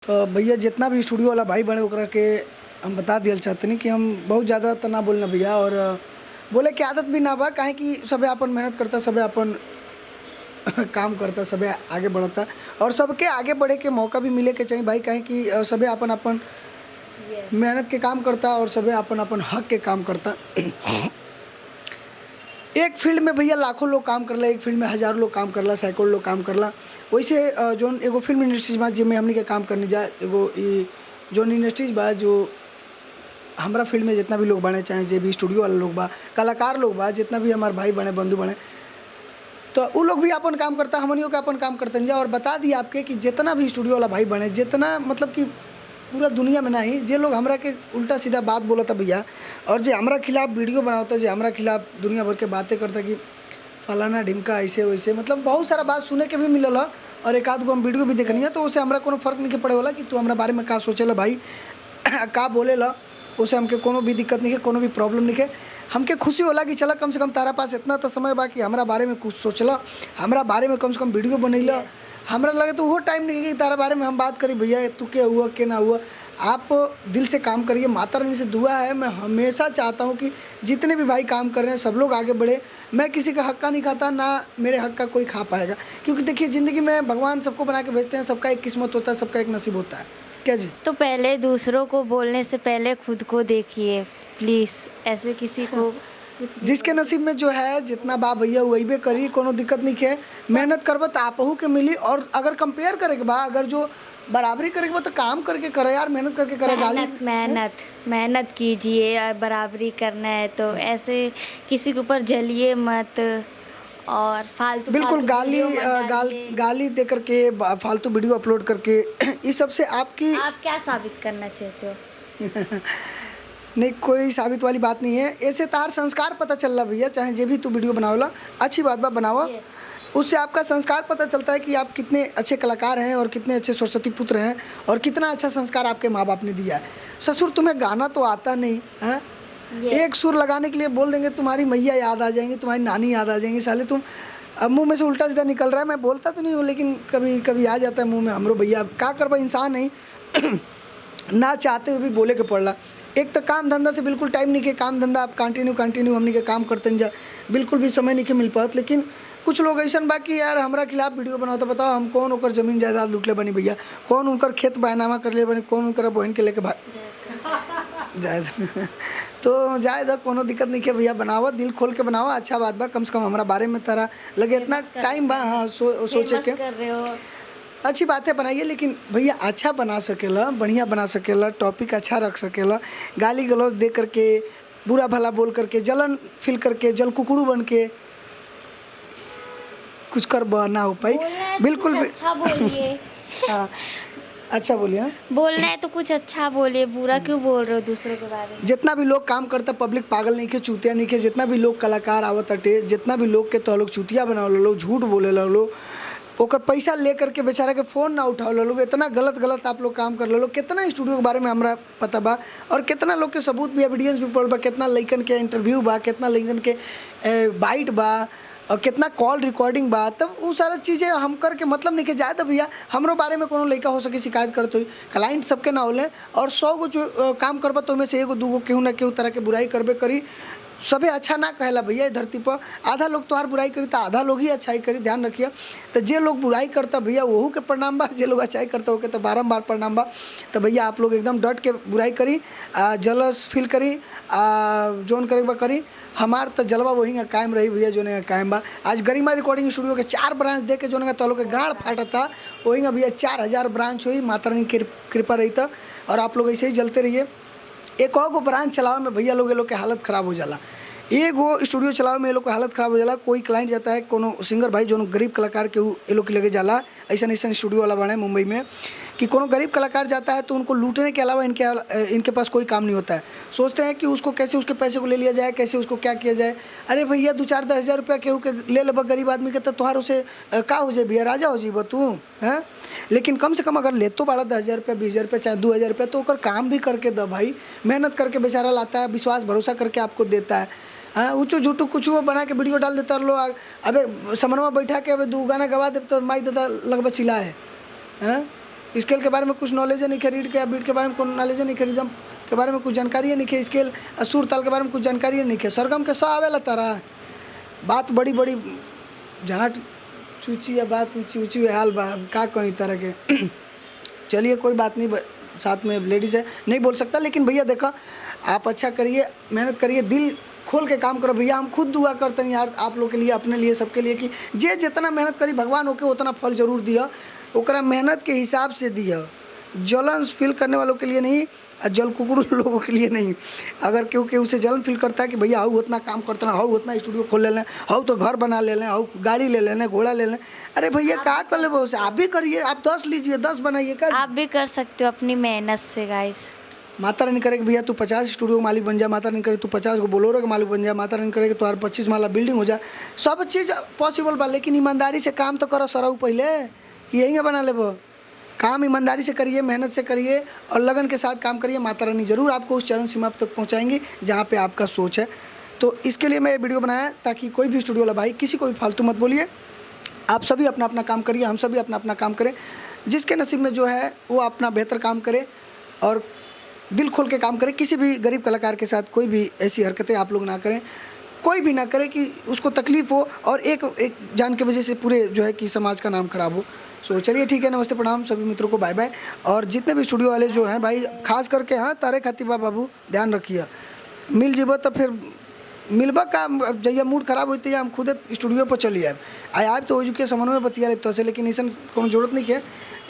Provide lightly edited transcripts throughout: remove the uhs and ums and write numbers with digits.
तो भैया जितना भी स्टूडियो वाला भाई बने ओकरा के हम बता दियल चाहतनी कि हम बहुत ज़्यादा त ना बोलना भैया, और बोले के आदत भी ना बा, काहे कि सबे आपन मेहनत करता, सबे आपन काम करता, सबे आगे बढ़ता और सबके आगे बढ़े के मौका भी मिले के चाहिए भाई, काहे कि सबे आपन आपन यस। मेहनत के काम करता और सबे आपन आपन हक के काम करता। एक फील्ड में भैया लाखों लोग काम करला, एक फील्ड में हज़ारों लोग काम करला, सैकड़ों लोग काम करला। वैसे जौन एगो फ़िल्म इंडस्ट्रीज बा जेमे हमनी के काम करनी जा, एगो ई जौन इंडस्ट्रीज बा जो हमरा फील्ड में जितना भी लोग बने, चाहे जे भी स्टूडियो वाला लोग बा, कलाकार लोग बा, जितना भी हमार भाई बने, बंधु बने, तो उ लोग भी अपन काम करता, हमनियों के अपन काम करतन जा। और बता दी आपके कि जितना भी स्टूडियो वाला भाई बने, जितना मतलब कि पूरा दुनिया में नहीं, जे लोग हमरा के उल्टा सीधा बात बोलता भैया, और जे हमरा खिलाफ वीडियो बनावता, जे हमरा खिलाफ दुनिया भर के बातें करता कि फलाना ढिमका ऐसे वैसे, मतलब बहुत सारा बात सुने के भी मिलल ह। और एक आध गो हम वीडियो भी देखनी है, तो उससे हमरा कोनो फर्क नहीं के पड़े वाला कि तू हमरा बारे में का सोचेला भाई, का बोलेला, उससे हमके कोनो भी दिक्कत नहीं है, कोनो भी प्रॉब्लम नहीं है। हमके खुशी होला कि चला कम से कम तारा पास इतना तो समय बा कि हमरा बारे में कुछ सोचला, हमरा बारे में कम से कम वीडियो बनैला। हमरा लगे तो वो टाइम नहीं है कि तारा बारे में हम बात करी भैया तू क्या हुआ क्या ना हुआ। आप दिल से काम करिए, माता रानी से दुआ है, मैं हमेशा चाहता हूँ कि जितने भी भाई काम कर रहे हैं सब लोग आगे बढ़े। मैं किसी का हक का नहीं खाता, ना मेरे हक का कोई खा पाएगा, क्योंकि देखिए ज़िंदगी में भगवान सबको बना के भेजते हैं, सबका एक किस्मत होता है, सबका एक नसीब होता है। क्या जी? तो पहले दूसरों को बोलने से पहले खुद को देखिए प्लीज़। ऐसे किसी को कुछ भी जिसके नसीब में जो है जितना बा भैया वही करी, कोनो दिक्कत नहीं है। मेहनत करब तो आपहू के मिली, और अगर कंपेयर करे के बा, अगर जो बराबरी करे के बा तो काम करके करे यार, मेहनत करके करे। गाली मेहनत मेहनत मेहनत कीजिए, और बराबरी करना है तो ऐसे किसी के ऊपर जलिए मत, और फालतू बिल्कुल फालतू गाली वीडियो मत डालिए। गाली दे करके फालतू वीडियो अपलोड करके इस सब से आपकी आप क्या साबित करना चाहते हो? नहीं, कोई साबित वाली बात नहीं है। ऐसे तार संस्कार पता चल रहा भैया, चाहे जे भी तू वीडियो बनावला अच्छी बात बा बनावा, उससे आपका संस्कार पता चलता है कि आप कितने अच्छे कलाकार हैं और कितने अच्छे सरस्वती पुत्र हैं, और कितना अच्छा संस्कार आपके माँ बाप ने दिया है। ससुर तुम्हें गाना तो आता नहीं है, एक सुर लगाने के लिए बोल देंगे तुम्हारी मैया याद आ जाएंगी, तुम्हारी नानी याद आ जाएंगी। साले तुम अब मुंह में से उल्टा सीधा निकल रहा है, मैं बोलता तो नहीं हूँ लेकिन कभी कभी आ जाता है मुंह में। हमरो भैया का करबा, इंसान नहीं ना चाहते हुए भी बोले के पड़ला। एक तो काम धंधा से बिल्कुल टाइम नहीं के, काम धंधा आप कंटिन्यू हमनी के काम करते जा, बिल्कुल भी समय नहीं के मिल पात। लेकिन कुछ लोग ऐसा बा कि यार हमरा खिलाफ वीडियो बनाओ, तो बताओ हम कौन ओकर जमीन जायदाद लूट ले बनी भैया, कौन उनकर खेत बहनामा कर ले बनी, कौन उनकर बहन के लेके भाग जायद तो जायद कोनो दिक्कत नहीं है भैया, बनावा दिल खोल के बनावा, अच्छा बात बा। कम से कम हमारा बारे में तारा लगे इतना टाइम बा, हाँ सोचे के कर रहे हो। अच्छी बातें बनाइए, लेकिन भैया अच्छा बना सकेला, बढ़िया बना सकेला, टॉपिक अच्छा रख सकेला। गाली गलौज दे करके, बुरा भला बोल करके, जलन फील करके, जल कुकड़ू बन के कुछ कर ना हो पाई, बोलना है तो बिल्कुल कुछ भी। अच्छा बोलिए। हाँ अच्छा बोलिए। हाँ? बोलना है तो कुछ अच्छा बोलिए, बुरा क्यों बोल रहे हो दूसरों के बारे में? जितना भी लोग काम करता पब्लिक पागल नहीं के, चूतिया नहीं के, जितना भी लोग कलाकार आवत अटे, जितना भी लोग के तो लोग चूतिया बनाओ लो, झूठ बोले लो, ओकर पैसा ले करके बेचारा के फ़ोन ना उठाओ लोग, इतना गलत आप लोग काम कर लो। कितना स्टूडियो के बारे में हमरा पता बा, और कितना लोग के सबूत भी, एविडेंस भी पड़ल बा, कितना लइकन के इंटरव्यू बा, कितना लइकन के बाइट बा, और कितना कॉल रिकॉर्डिंग बा। तब वो सारा चीज़ें हम करके मतलब नहीं के जाए तो भैया हमरो बारे में कोनो लइका हो सके शिकायत करत हुई, क्लाइंट सबके ना होले, और 100 गो जो काम करबा तो में से एगो दूगो केहू ना केहू तरह के बुराई करबे करी। सबे अच्छा ना कहेला भैया इस धरती पर, आधा लोग तोहार बुराई करी तो आधा लोग ही अच्छाई करी, ध्यान रखिए। तो जे लोग बुराई करता भैया वहू के प्रणाम बा, जे लोग अच्छाई करता होके तो बारम्बार प्रणाम बा। तो भैया आप लोग एकदम डट के बुराई करी, जलस फील करी, जोन करे बा करी। हमार तो जलवा वही कायम रही भैया, जो ने कायम बा। आज गरिमा रिकॉर्डिंग स्टूडियो के 4 ब्रांच दे के जो ने तो लोग के गाड़ फाटता, वही भैया 4000 ब्रांच हुई, माता रानी की कृपा रही था। और आप लोग ऐसे ही जलते रहिए। एक और गो ब्रांच चलावे में भैया लोग के हालत ख़राब हो जाला, एगो स्टूडियो चलावे में ये लोग के हालत ख़राब हो जाला। कोई क्लाइंट जाता है, कोनो सिंगर भाई जो गरीब कलाकार के ये लोग के लगे जाला, ऐसा स्टूडियो वाला बना है मुंबई में कि कोनो गरीब कलाकार जाता है तो उनको लूटने के अलावा इनके पास कोई काम नहीं होता है। सोचते हैं कि उसको कैसे उसके पैसे को ले लिया जाए, कैसे उसको क्या किया जाए। अरे भैया 2-4-10 हज़ार रुपया केहू के ले लेबा गरीब आदमी के, तो तुहार उसे का हो जाए भैया, राजा हो जाइब तू हैं। लेकिन कम से कम अगर ले तो बाड़ा 10,000 रुपया, 20,000 रुपया, चाहे 2,000 रुपया, तो ओकर काम भी करके दो भाई। मेहनत करके बेचारा लाता है, विश्वास भरोसा करके आपको देता है। हाँ ऊँचो झूठो कुछ बना के वीडियो डाल देता लो। अबे समनवा बैठा के अबे 2 गाना गवा दे तो माई दादा लगभग चिल्ला है। हाँ स्केल के बारे में कुछ नॉलेज नहीं है, रीड के बीट के बारे में कोई नॉलेज नहीं है, रिदम के बारे में कुछ जानकारी नहीं है, स्केल सुर ताल के बारे में कुछ जानकारी नहीं है, सरगम के 100 आवेला तारा। बात बड़ी बड़ी जहाँ ऊँची या बात ऊँची ऊँची हाल बा का कहीं तरह के। चलिए कोई बात नहीं, साथ में लेडीज़ है नहीं बोल सकता, लेकिन भैया देखा आप अच्छा करिए, मेहनत करिए, दिल खोल के काम करो भैया। हम खुद दुआ करते हैं यार आप लोग के लिए, अपने लिए, सबके लिए कि जे जितना मेहनत करी भगवान होके उतना फल जरूर दिया, ओकरा मेहनत के हिसाब से दिया। जलन फील करने वालों के लिए नहीं और जल कुकड़ू लोगों के लिए नहीं। अगर क्योंकि उसे जलन फील करता है कि भैया हाउ उतना काम करते ना, हाउ उतना स्टूडियो खोल ले लें, हाउ तो घर बना ले लें, हाउ गाड़ी ले लें, घोड़ा ले लें, अरे भैया क्या कर ले वो उसे, आप भी करिए, आप 10 लीजिए, 10 बनाइए। क्या आप भी कर सकते हो अपनी मेहनत से गाइस। माता रानी करे कि भैया तू 50 स्टूडियो का मालिक बन जा, माता रानी करे तू 50 को बोलोरो का मालिक बन जा, माता रानी करे कि तुम्हारा 25 माला बिल्डिंग हो जाए, सब चीज़ पॉसिबल बा, लेकिन ईमानदारी से काम तो करो सराऊ पहले, यही बना ले वो काम। ईमानदारी से करिए, मेहनत से करिए और लगन के साथ काम करिए, माता रानी ज़रूर आपको उस चरण सीमा तक पहुँचाएंगी जहाँ पे आपका सोच है। तो इसके लिए मैं ये वीडियो बनाया ताकि कोई भी स्टूडियो वाला भाई किसी को भी फालतू मत बोलिए, आप सभी अपना अपना काम करिए, हम सभी अपना अपना काम करें, जिसके नसीब में जो है वो अपना बेहतर काम करे और दिल खोल के काम करें। किसी भी गरीब कलाकार के साथ कोई भी ऐसी हरकतें आप लोग ना करें, कोई भी ना करे कि उसको तकलीफ़ हो और एक जान की वजह से पूरे जो है कि समाज का नाम खराब हो। सो चलिए ठीक है, नमस्ते प्रणाम सभी मित्रों को, बाय बाय। और जितने भी स्टूडियो वाले जो हैं भाई खास करके, हाँ तारे खातिबा बाबू ध्यान रखिए, मिल जीबो तो फिर मिलबा का जैया मूड खराब होती है हम खुद स्टूडियो पर चली आए तो हो के समन्वय में बतिया लेते से, लेकिन ऐसा कोनो जरूरत नहीं के,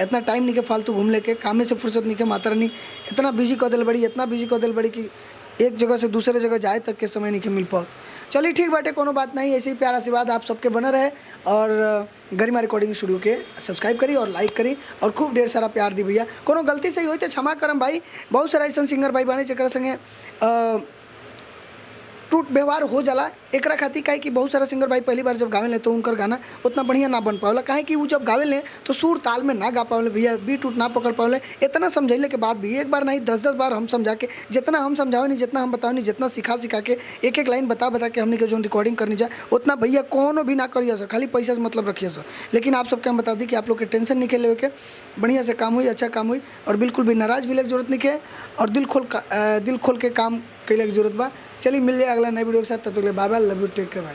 इतना टाइम नहीं के फालतू घूम लेके, कामे से फुर्सत नहीं के, माता रानी इतना बिजी कर दिल बड़ी, इतना बिजी कर दिल बड़ी कि एक जगह से दूसरे जगह जाए तक के समय नहीं के मिल पाओ। चलिए ठीक बाटे, कोनो बात नहीं, ऐसे ही प्यार आशीर्वाद आप सबके बने रहे और गरिमा रिकॉर्डिंग स्टूडियो के सब्सक्राइब करी और लाइक करी और खूब ढेर सारा प्यार दी भैया। कोनो गलती से ही हुई तो क्षमा करम भाई, बहुत सारा ऐसा सिंगर भाई बाने जरा संगे टूट व्यवहार हो जाला, एकरा खातिर काहे कि बहुत सारा सिंगर भाई पहली बार जब गावे ले तो उनकर गाना उतना बढ़िया ना बन पावला, काहे कि वो जब गावे ले तो सुर ताल में ना गा पावले भैया, बीट उट ना पकड़ पावले। इतना समझैले के बाद भी एक बार नहीं 10-10 बार हम समझा के, जितना हम समझाओ नहीं, जितना हम बताओ नहीं, जितना सिखा के एक लाइन बता के हमने के जो रिकॉर्डिंग करनी जाए उतना भैया कोनो भी ना करिए सर, खाली पैसा से मतलब रखिए सर। लेकिन आप सबके हम बता दी कि आप लोग के टेंशन नहीं खेले के, बढ़िया से काम हुई, अच्छा काम हुई और बिल्कुल भी नाराज़ भी लगे जरूरत नहीं है और दिल खोल के काम कैले की जरूरत बा। चलिए मिल जाए अगला नए वीडियो के साथ, तब तक के लिए bye bye, love you, take care भाई।